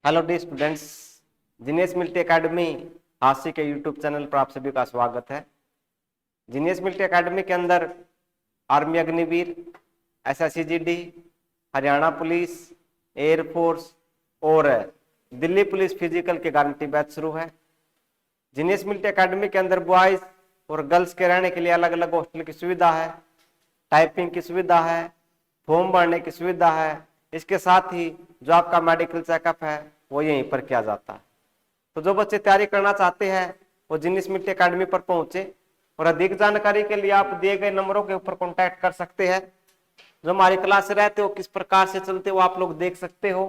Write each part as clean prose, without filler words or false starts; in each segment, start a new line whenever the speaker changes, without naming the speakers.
Hello D students, genius military academy हास्य के YouTube channel पर आप सभी का स्वागत है। जीनियस मिलिट्री एकेडमी के अंदर army Agniveer, SSC-GD, Haryana police, air force और दिल्ली पुलिस फिजिकल के गारंटी बैच शुरू है। जीनियस मिलिट्री एकेडमी के अंदर बॉयज और गर्ल्स के रहने के लिए अलग अलग हॉस्टल की सुविधा है, टाइपिंग की सुविधा है, फॉर्म भरने की सुविधा है। इसके साथ ही जो आपका मेडिकल चेकअप है वो यहीं पर किया जाता है। तो जो बच्चे तैयारी करना चाहते हैं वो जीनियस मिलिट्री एकेडमी पर पहुंचे और अधिक जानकारी के लिए आप दिए गए नंबरों के ऊपर कॉन्टैक्ट कर सकते हैं। जो हमारी क्लास से रहते हो किस प्रकार से चलते हो आप लोग देख सकते हो।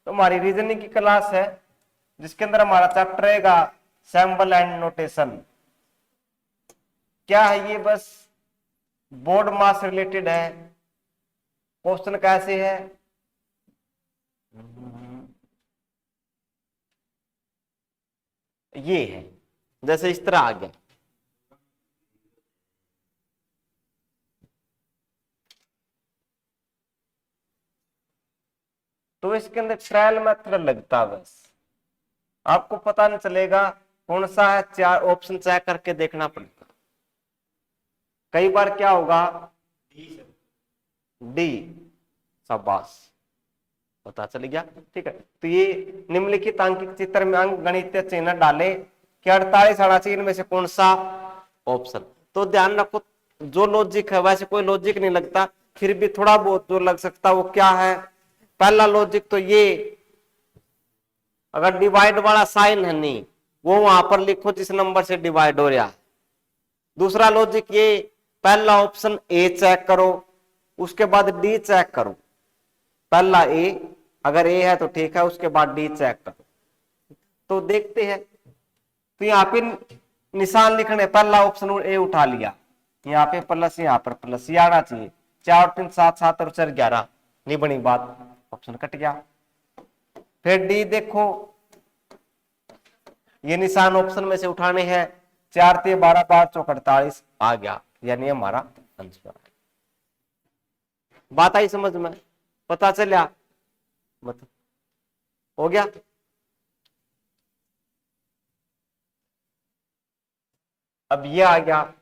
तो हमारी रीजनिंग की क्लास है जिसके अंदर हमारा चैप्टर रहेगा सिंबल एंड नोटेशन। क्या है ये? बस बोर्ड मास रिलेटेड है। क्वेश्चन कैसे है? ये है जैसे इस तरह आ गया। तो इसके अंदर ट्रायल मेथड लगता है। बस आपको पता नहीं चलेगा कौन सा है, चार ऑप्शन चेक करके देखना पड़ेगा। कई बार क्या होगा, डी, शाबाश, पता चल गया। ठीक है, तो ये निम्नलिखित अंकित चित्र में अंक गणितीय चिन्ह डाले कि 48 48 में से कौन सा ऑप्शन। तो ध्यान रखो, जो लॉजिक है वैसे कोई लॉजिक नहीं लगता, फिर भी थोड़ा बहुत जो लग सकता वो क्या है। पहला लॉजिक तो ये, अगर डिवाइड वाला साइन है नहीं वो वहां पर लिखो जिस नंबर से डिवाइड हो रहा है। दूसरा लॉजिक ये, पहला ऑप्शन ए चेक करो, उसके बाद डी चेक करो। पहला ए, अगर ए है तो ठीक है, उसके बाद डी चेक करो। तो देखते हैं। तो यहाँ पे निशान लिखने, पहला ऑप्शन ए उठा लिया, यहाँ पे प्लस, यहाँ पर प्लस, ये आना चाहिए। 4 3 7 7 और 4 11, नहीं बनी बात, ऑप्शन कट गया। फिर डी देखो, ये निशान ऑप्शन में से उठाने हैं। 4 3 12 5 चौक 48 आ गया, यानी हमारा आंसर। बात आई समझ में? पता चला? मतलब हो गया। अब ये आ गया,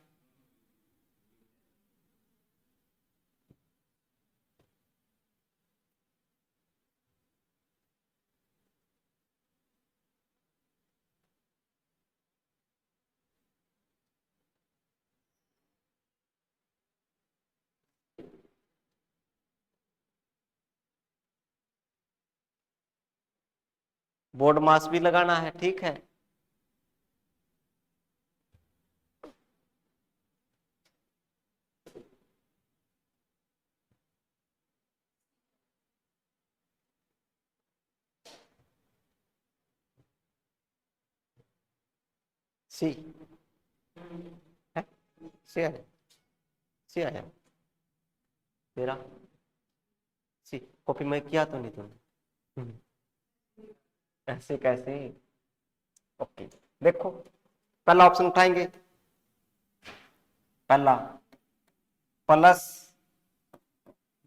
बोर्ड मास भी लगाना है। ठीक है, सी है, सी है, सी आया तेरा, सी कॉपी में किया तो नहीं तुमने? ऐसे कैसे? ओके, देखो पहला ऑप्शन उठाएंगे। पहला प्लस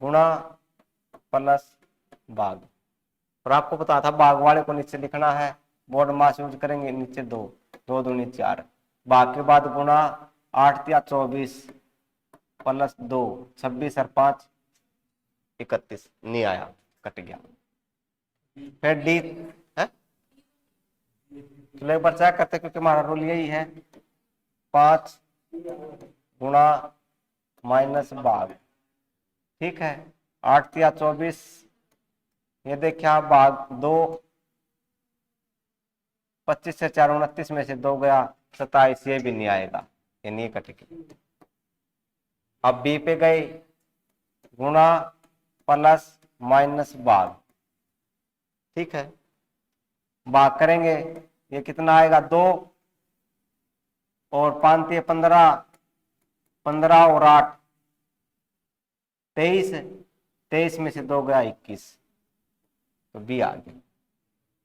गुणा प्लस भाग, और आपको पता था भाग वाले को नीचे लिखना है, बोर्ड मास यूज करेंगे। नीचे 2 2 दूनी 4, भाग के बाद गुणा 8 या 24 प्लस 2 26 और 5 31, नहीं आया, कट गया। फिर डी है, चलो एक बार चेक करते क्योंकि हमारा रूल यही है, 5 गुणा माइनस भाग। ठीक है, 8 या 24, ये देखिए भाग 2, 25 से 4 29 में से 2 गया 27, ये भी नहीं आएगा, ये नहीं कटेगी। अब बी पे गए, गुणा प्लस माइनस भाग। ठीक है, भाग करेंगे, ये कितना आएगा 2 और 5 15, 15 और 8 23, 23 में से 2 गया 21, तो बी आ गया।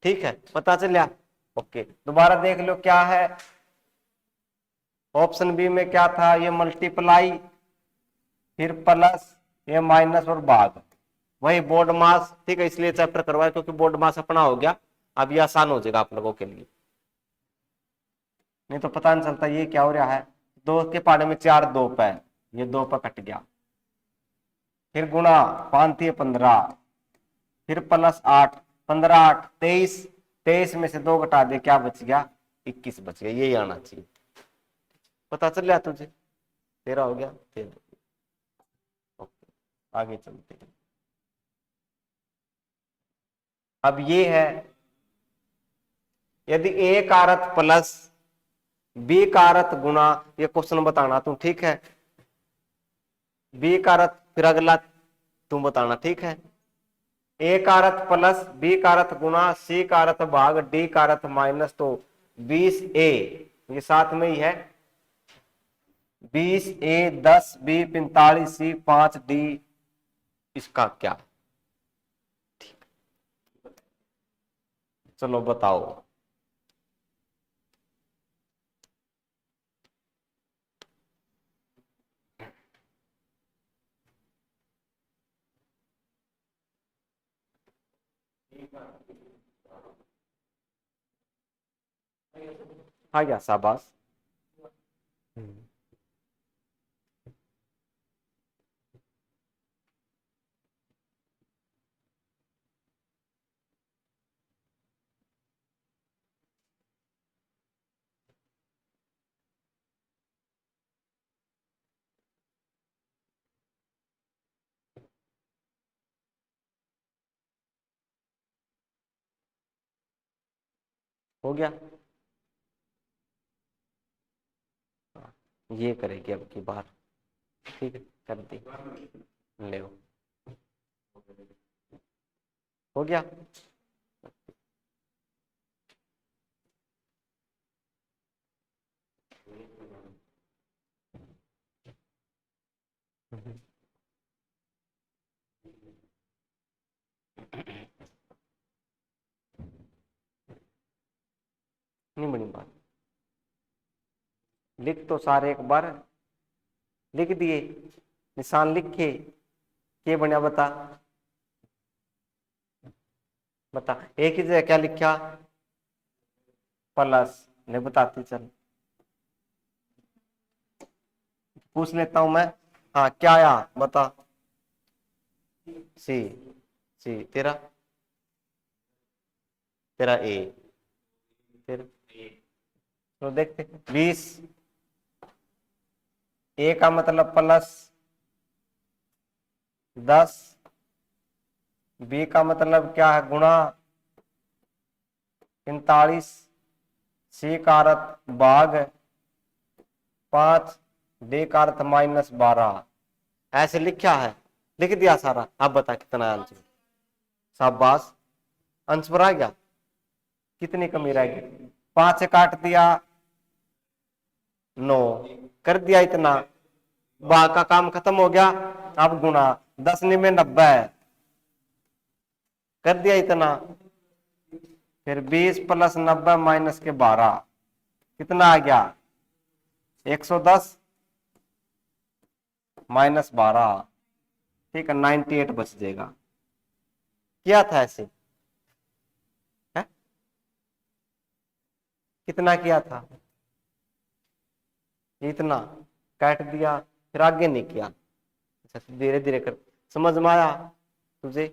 ठीक है, पता चला? ओके, दोबारा देख लो क्या है। ऑप्शन बी में क्या था, ये मल्टीप्लाई, फिर प्लस, ये माइनस और भाग। वही बोर्ड मास, ठीक है, इसलिए चैप्टर करवाया क्योंकि बोर्ड मास अपना हो गया, अब ये आसान हो जाएगा आप लोगों के लिए, नहीं तो पता नहीं चलता ये क्या हो रहा है। दो के पहाड़े में 4 2 पे, ये 2 पे कट गया, फिर गुणा 5 3 15, फिर प्लस 8, 15 8 23, 23 में से 2 घटा दे क्या बच गया, 21 बच गया, यही आना चाहिए। पता चल रहा तुझे, तेरा हो गया, तेरा। ओके, आगे चलते हैं। अब ये है, यदि ए का अर्थ प्लस बी का अर्थ गुणा, ये क्वेश्चन बताना तू, ठीक है, बी का अर्थ फिर अगला तुम बताना, ठीक है। ए का अर्थ प्लस, बी का अर्थ गुणा, सी का अर्थ भाग, डी का अर्थ माइनस, तो 20 ए, ये साथ में ही है, 20 ए 10 बी 45 सी 5 डी, इसका क्या, चलो बताओ। आ गया, शाबाश। हो गया, ये करेगी अब की बार, ठीक है, कर दी, ले हो गया। नहीं बनी बात, लिख तो सारे एक बार, लिख दिए, निशान लिखे, के बना बता, बता एक ही जगह क्या लिखा, प्लस, नहीं बताती चल, पूछ लेता हूं मैं, हाँ क्या आया बता, सी, सी तेरा, तेरा ए, फिर तो देखते 20, ए का मतलब प्लस 10, बी का मतलब क्या है गुणा 45, सी का अर्थ भाग 5, डी का अर्थ -12, ऐसे लिखा है, लिख दिया सारा, अब बता कितना आंसर, शाबाश, अंश पर आ गया, कितनी कमी रहेगी, 5 से काट दिया 9, कर दिया इतना, भाग का काम खत्म हो गया, अब गुणा 10 में 90, कर दिया इतना, फिर 20 प्लस 90 माइनस के 12, कितना आ गया 110 -12, ठीक है, 98 बच जाएगा, क्या था ऐसे है? कितना किया था, इतना काट दिया, फिर आगे नहीं किया, अच्छा धीरे धीरे कर, समझ में आया तुझे,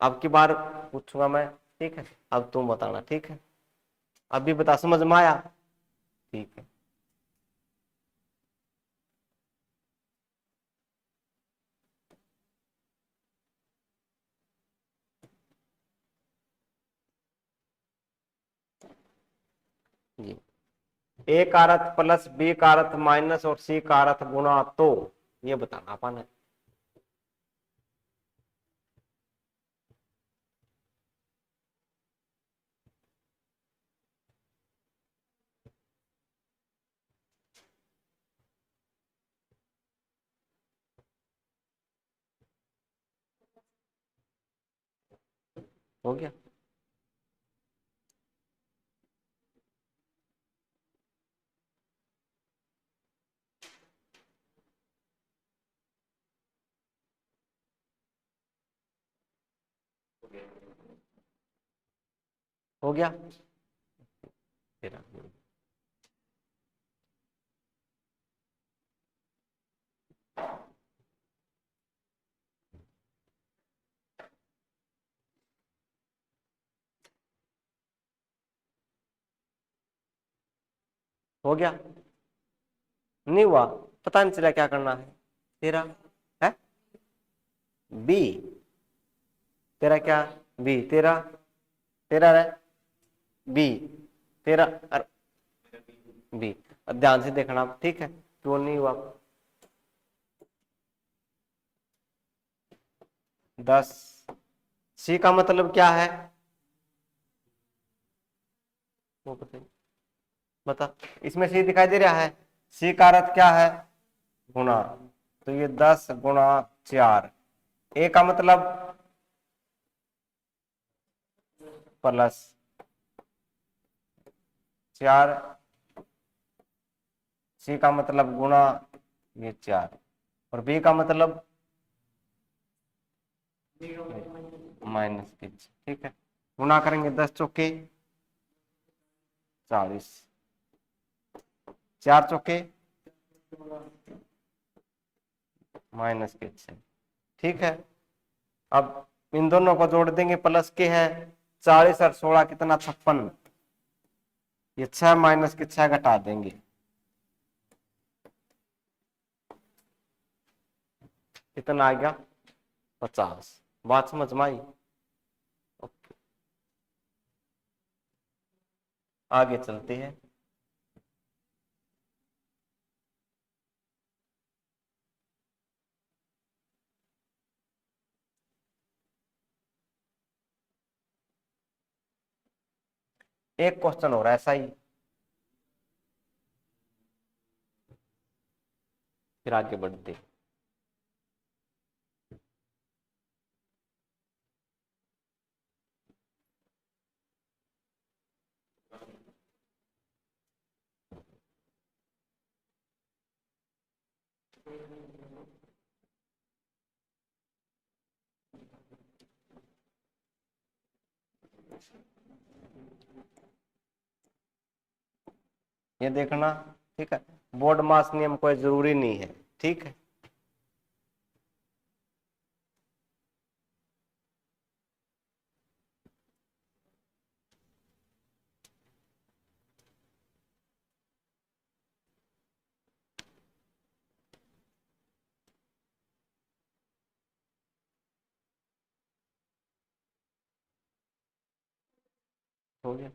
अब की बार पूछूंगा मैं, ठीक है, अब तुम बताना, ठीक है, अभी बता समझ में आया, ठीक है। जी, ए का अर्थ प्लस, बी का अर्थ माइनस और सी का अर्थ गुणा, तो ये बताना अपन है, हो गया, हो गया 13 हो गया, नहीं हुआ, पता नहीं चला क्या करना है। 13 है बी, तेरा क्या बी, 13 13 है बी, 13 बी। ध्यान से देखना ठीक है, क्यों नहीं हुआ। 10, सी का मतलब क्या है वो बताइए, बता। इसमें सी दिखाई दे रहा है, सी का अर्थ क्या है गुणा, तो ये 10 गुणा 4। ए का मतलब प्लस 4, सी का मतलब गुणा ये 4, और बी का मतलब माइनस के, ठीक है। गुणा करेंगे 10 चौके 40, 4 चौके माइनस के 6, ठीक है। अब इन दोनों को जोड़ देंगे, प्लस के है 40 और 16 कितना 56, ये 6 माइनस के 6 घटा देंगे, कितना आ गया 50। बात समझ में आई। ओके, आगे चलते हैं। एक क्वेश्चन हो रहा है ऐसा ही, फिर आगे बढ़ते हैं। ये देखना, ठीक है, बोर्ड मास नियम कोई जरूरी नहीं है, ठीक है। हो गया,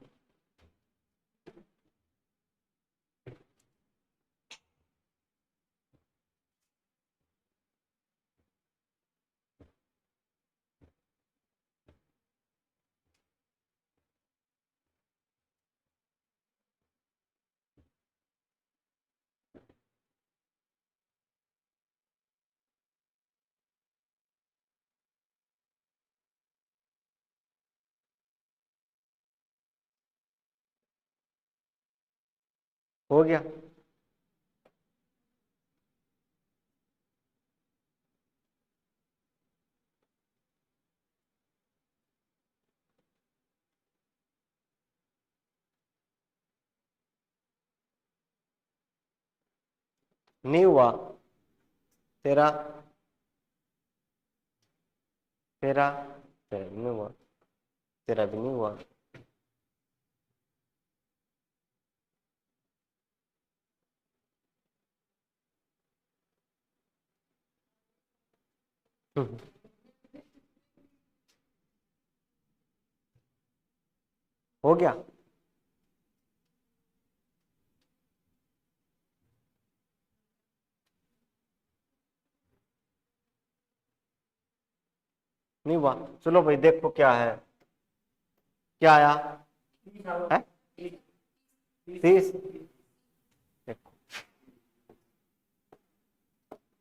हो गया, नहीं हुआ तेरा, तेरा तेरा भी नहीं हुआ, तेरा भी नहीं हुआ। हो गया, नहीं हुआ। चलो भाई देखो क्या है, क्या आया है 30, देखो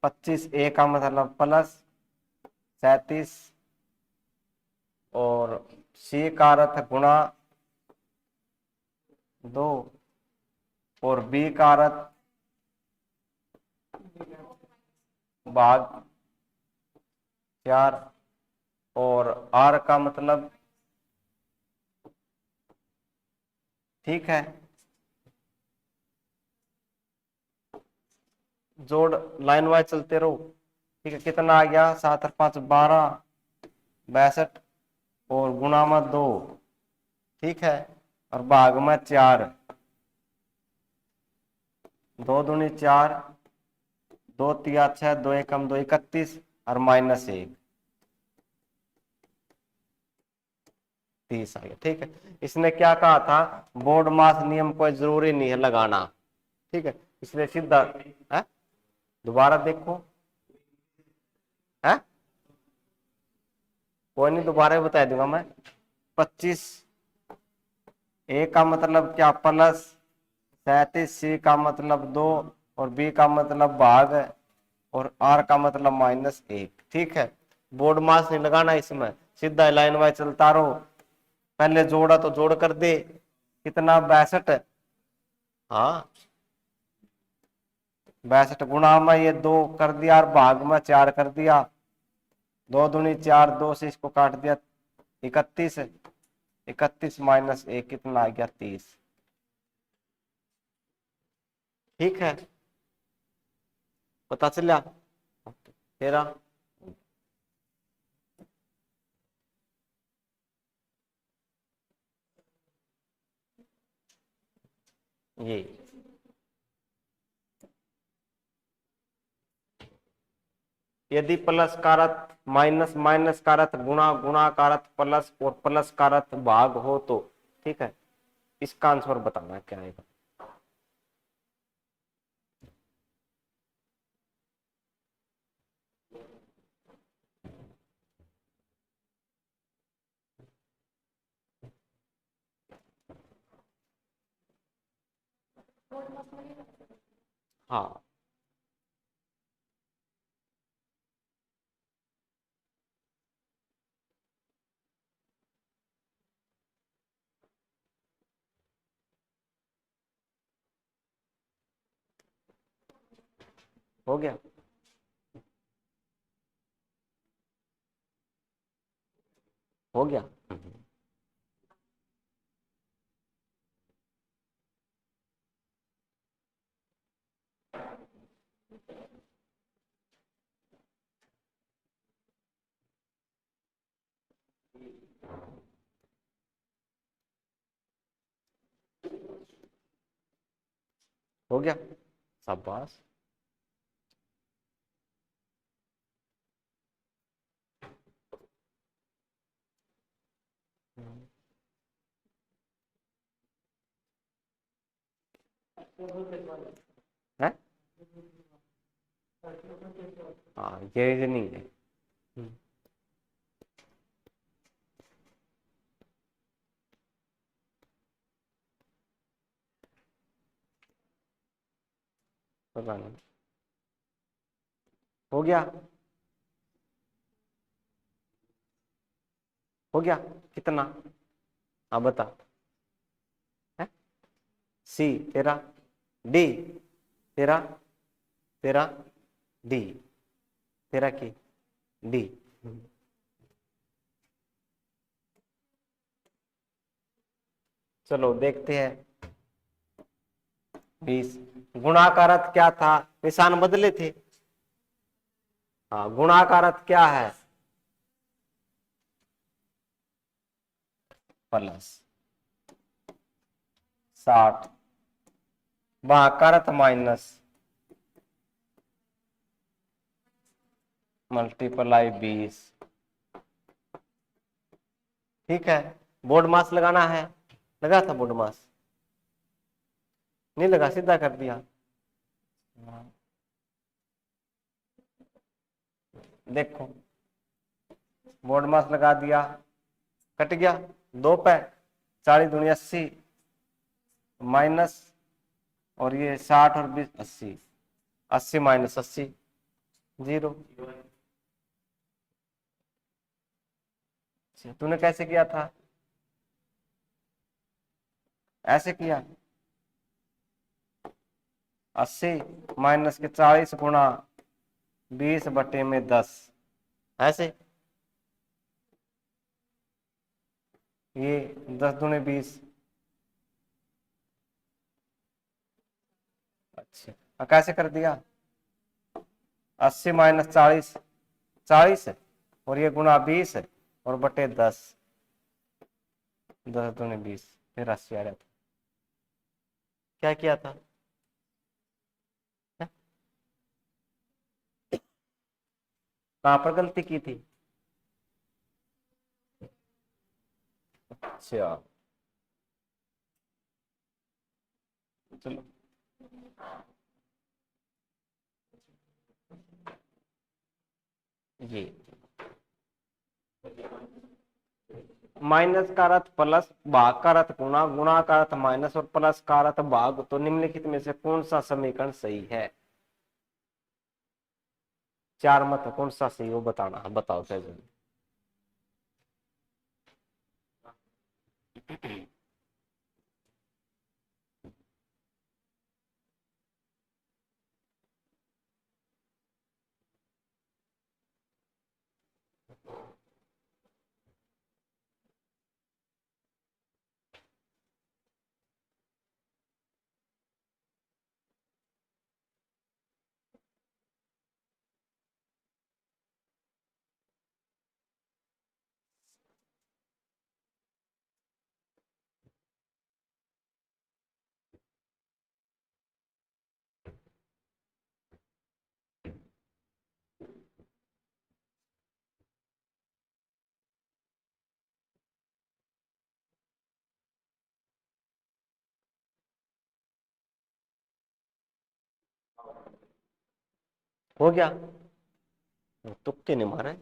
25, ए का मतलब प्लस 37, और सी का अर्थ गुणा 2, और बी का अर्थ भाग 4, और आर का मतलब, ठीक है, जोड़ लाइन वाइज चलते रहो। ठीक है, कितना आ गया, 7 और 5 12, 62, और गुणा में 2, ठीक है, और भाग में 4, 2 दूनी 4, 2 तिया 6, 2 एकम 2, 31, और -1, 30 आ गया। ठीक है, इसने क्या कहा था, बोर्ड मास नियम कोई जरूरी नहीं है लगाना। ठीक है, इसलिए सीधा है, दोबारा देखो है, कोई नहीं, दोबारा बता दूंगा मैं। 25 ए का मतलब क्या, प्लस 37, सी का मतलब 2, और बी का मतलब भाग, और आर का मतलब -1। ठीक है, बोर्ड मास नहीं लगाना इसमें, सीधा लाइन वाइज चलता रहो। पहले जोड़ा तो जोड़ कर दे, कितना, 62, हाँ 62 गुणा में ये 2 कर दिया, और भाग में 4 कर दिया, 2 दूनी 4, 2 से इसको काट दिया, 31, 31 -1 कितना आ गया, 30। ठीक है, पता चला तेरा। ये यदि प्लस कारक माइनस, माइनस कारक गुणा, गुणा कारक प्लस, और प्लस कारक भाग हो तो, ठीक है, इसका आंसर बताना क्या आएगा। हाँ, हो गया, हो गया। हो गया, शाबाश। है, हाँ ये रीजनिंग है। पता नहीं, हो गया, हो गया, कितना, हाँ बता, है, सी तेरा, डी तेरा, तेरा डी, तेरा की डी। चलो देखते हैं। 20 गुणाकारत क्या था, निशान बदले थे। हाँ, गुणाकारत क्या है, प्लस 60, भाकारत माइनस, मल्टीप्लाई 20। ठीक है, बोर्ड मास लगाना है, लगा था बोर्ड मास, नहीं लगा, सीधा कर दिया। देखो, बोर्ड मास लगा दिया, कट गया, 2 पे 40 दूनी 80, माइनस, और ये 60 और 20 80, 80 -80 0। तूने कैसे किया था, ऐसे किया, 80 माइनस के 40 गुणा 20 बटे में 10, ऐसे। ये 10 दूनी 20। अच्छा, कैसे कर दिया? 80 - 40, 40 है, और ये गुणा 20 है, और बटे 10। 10 दूनी 20, फिर 80 आ जाता। क्या किया था? है? कहाँ पर गलती की थी? अच्छा, चलो। ये माइनस का अर्थ प्लस, भाग का अर्थ गुणा, गुणा का अर्थ माइनस, और प्लस का अर्थ भाग। तो निम्नलिखित में से कौन सा समीकरण सही है? चार मत कौन सा सही हो बताना, बताओ सही। हो गया? तुक्के नहीं मारे।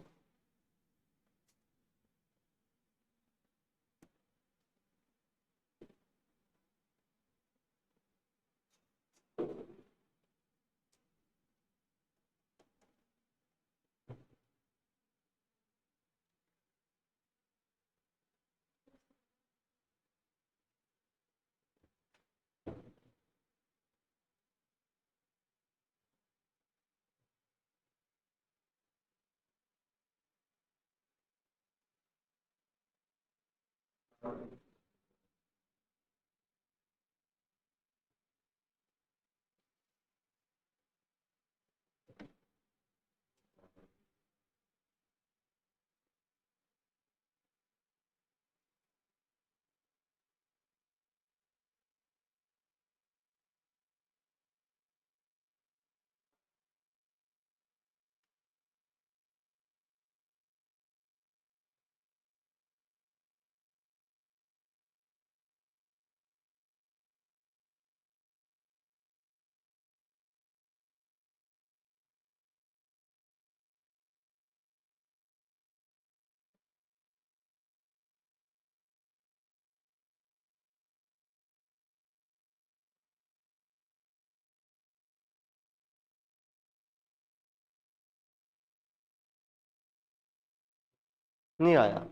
नहीं आया?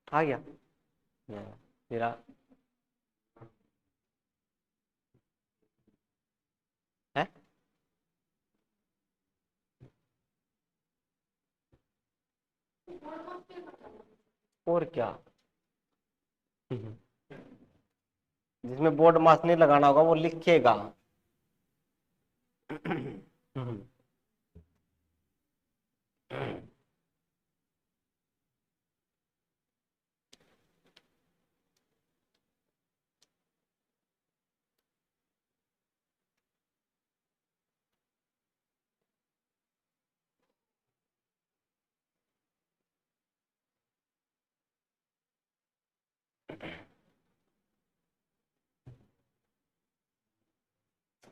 आ गया? मेरा है। और क्या? जिसमें बोर्ड मास नहीं लगाना होगा वो लिखेगा।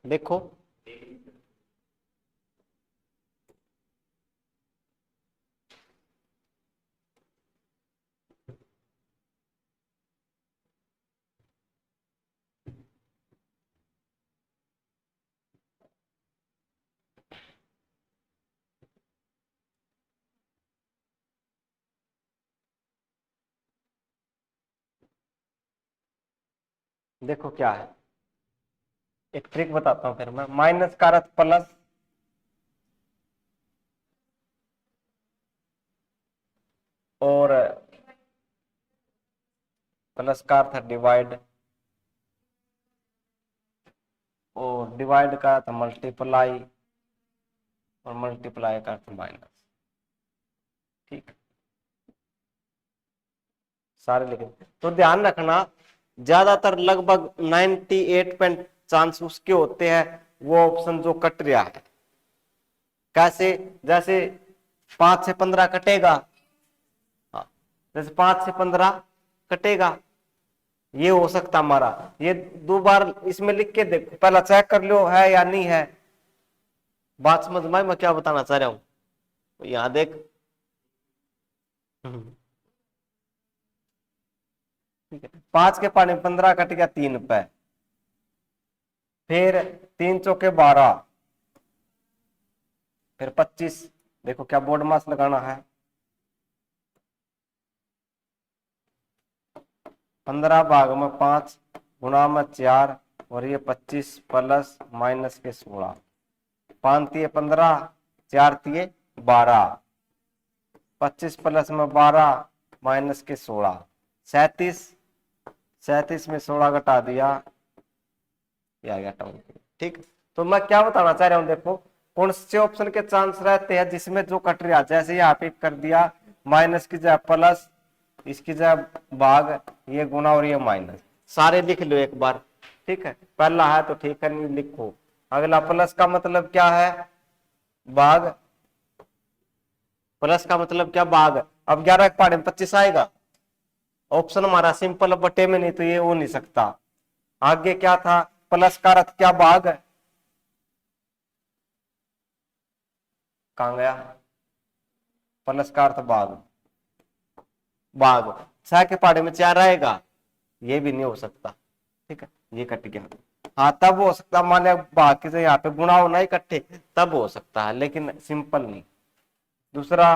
देखो, देखो क्या है। एक ट्रिक बताता हूं फिर मैं। माइनस का अर्थ प्लस, और प्लस का अर्थ डिवाइड, और डिवाइड का अर्थ मल्टीप्लाई, और मल्टीप्लाई का अर्थ माइनस। ठीक, सारे लिखे। तो ध्यान रखना, ज्यादातर लगभग 98% चांस उसके होते हैं वो ऑप्शन जो कट रहा है। कैसे? जैसे 5 से 15 कटेगा, हाँ, जैसे 5 से 15 कटेगा, ये हो सकता हमारा। ये 2 बार इसमें लिख के देखो, पहला चेक कर लो है या नहीं है। बात समझ में मैं क्या बताना चाह रहा हूं? तो यहां देख, ठीक है, 5 के पानी 15 कट गया 3 पे, फिर 3 चौके 12, फिर 25। देखो क्या बोर्ड मास लगाना है। 15 भाग में 5 गुणा में 4, और ये 25 प्लस माइनस के 16। 5 तिये 15, 4 तिये 12, 25 प्लस में 12 माइनस के 16, 37। 37 में 16 घटा दिया, ये आ गया 20। ठीक, तो मैं क्या बताना चाह रहा हूं, देखो कौन से ऑप्शन के चांस रहते हैं जिसमें जो कट रहा, जैसे यहाँ पे कर दिया माइनस की जगह प्लस, इसकी जगह भाग, ये गुना और ये माइनस। सारे लिख लो एक बार। ठीक है, पहला है तो ठीक है, नहीं लिखो। अगला प्लस का मतलब क्या है? भाग। प्लस का मतलब क्या? भाग। अब 11 के पहाड़े में 25 आएगा। ऑप्शन हमारा सिंपल, बटे में नहीं तो ये हो नहीं सकता। आगे क्या था? प्लस का अर्थ क्या? भाग। कहां गया? प्लस का अर्थ भाग, भाग। 6 के पहाड़े में 4 आएगा, ये भी नहीं हो सकता। ठीक है, ये कट गया। हाँ, तब हो सकता, मान लिया भाग के से यहाँ पे गुणा होना इकट्ठे, तब हो सकता है, लेकिन सिंपल नहीं। दूसरा,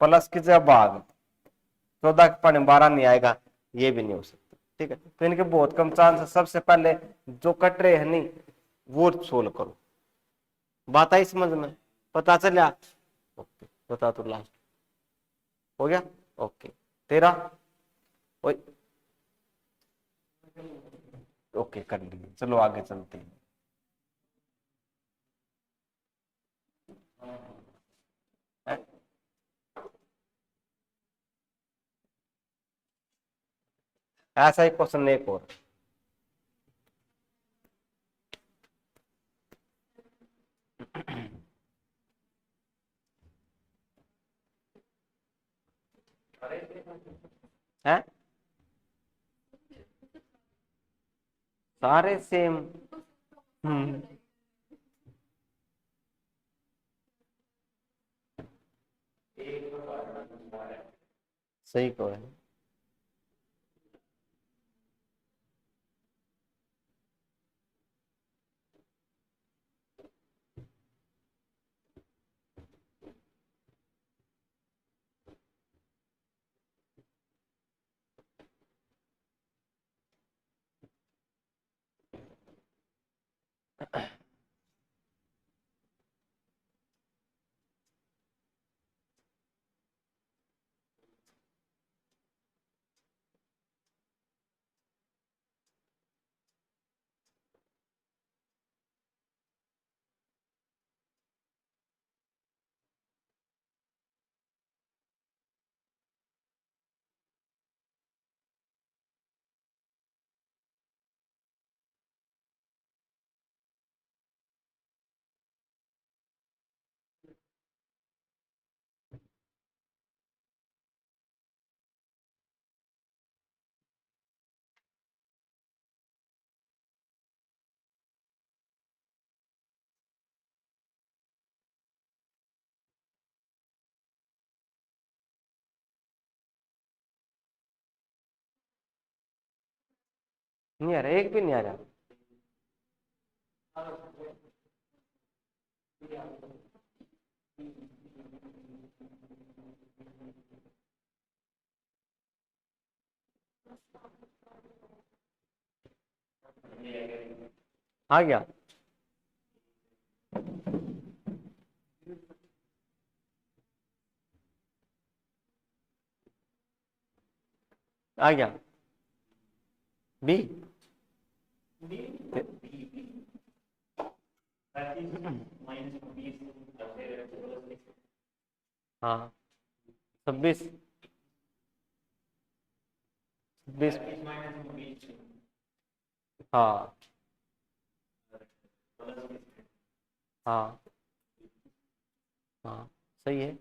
प्लस की जगह भाग, 14 के पहाड़े में 12 नहीं आएगा, ये भी नहीं हो सकता। ठीक है, तो इनके बहुत कम चांस है। सबसे पहले जो कट रहे हैं नहीं, वो सोल्व करो। बात आई समझ में? पता चला? ओके, बता तो लास्ट हो गया। ओके, तेरा ओके कर लिए, चलो आगे चलते हैं। ऐसा ही क्वेश्चन एक और। है सारे सेम। हम्म, सही को है। नहीं आ रहा, एक भी नहीं आ रहा। आ गया। आ गया बी। हाँ 26 20। हाँ हाँ हाँ सही है।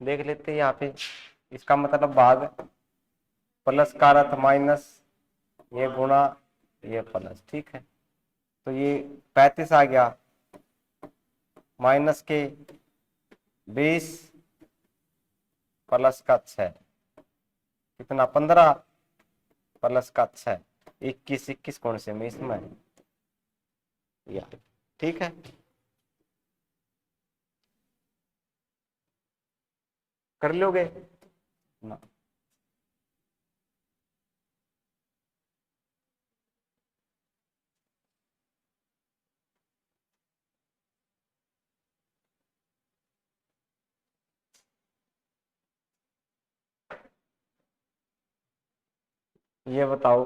देख लेते हैं यहाँ पे, इसका मतलब भाग प्लस का अर्थ माइनस, ये गुणा ये प्लस, ठीक है। तो ये 35 आ गया, माइनस के 20 प्लस का 6, कितना 15 प्लस का 6, 21 21 कौन से में इसमें या, ठीक है। कर लोगे ना। ये बताओ,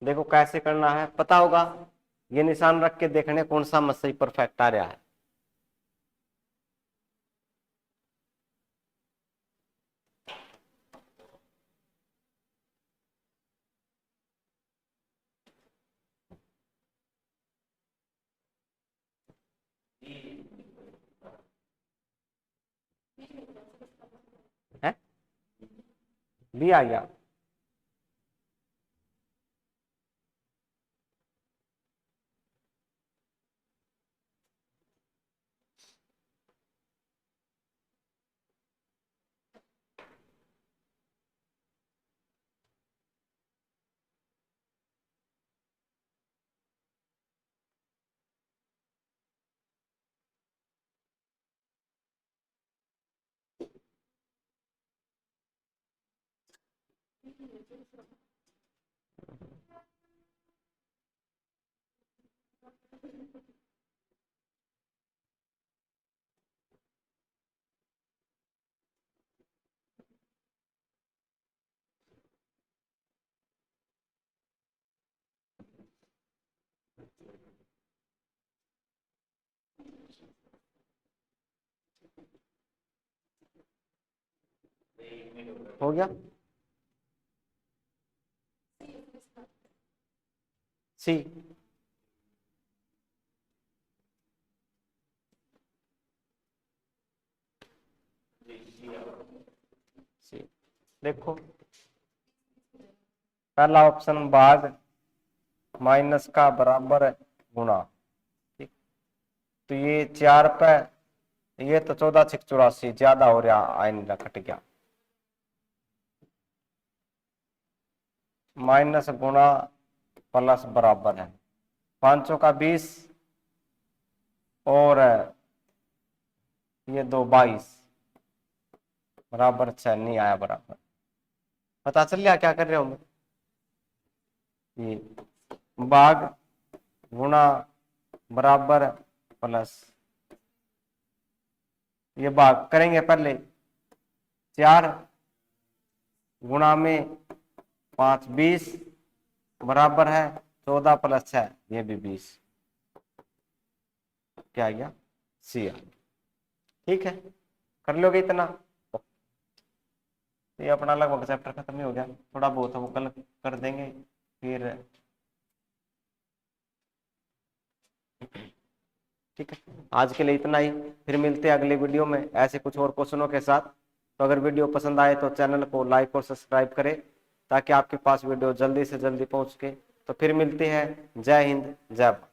देखो कैसे करना है पता होगा, ये निशान रख के देखने कौन सा मत सही परफेक्ट आ रहा है। है बी आ गया। हो गया सी। सी देखो, पहला ऑप्शन भाग माइनस का बराबर गुणा, ठीक। तो ये 4 पे, ये तो 14 6 84 ज्यादा हो रहा, आइन कट गया, माइनस गुणा प्लस बराबर है 500 का 20 और ये 2 22 बराबर 6 नहीं आया बराबर। पता चल गया क्या कर रहे हो मैं, ये भाग गुणा बराबर प्लस, ये भाग करेंगे पहले 4 गुणा में 5 20 बराबर है 14 प्लस 6 ये भी 20, क्या आ गया सी आ, ठीक है। कर लोगे इतना, ये अपना लगभग चैप्टर खत्म ही हो गया, थोड़ा बहुत हम कल कर देंगे फिर, ठीक है। आज के लिए इतना ही, फिर मिलते हैं अगले वीडियो में ऐसे कुछ और क्वेश्चनों के साथ। तो अगर वीडियो पसंद आए तो चैनल को लाइक और सब्सक्राइब करें ताकि आपके पास वीडियो जल्दी से जल्दी पहुंच के। तो फिर मिलते हैं, जय हिंद जय भारत।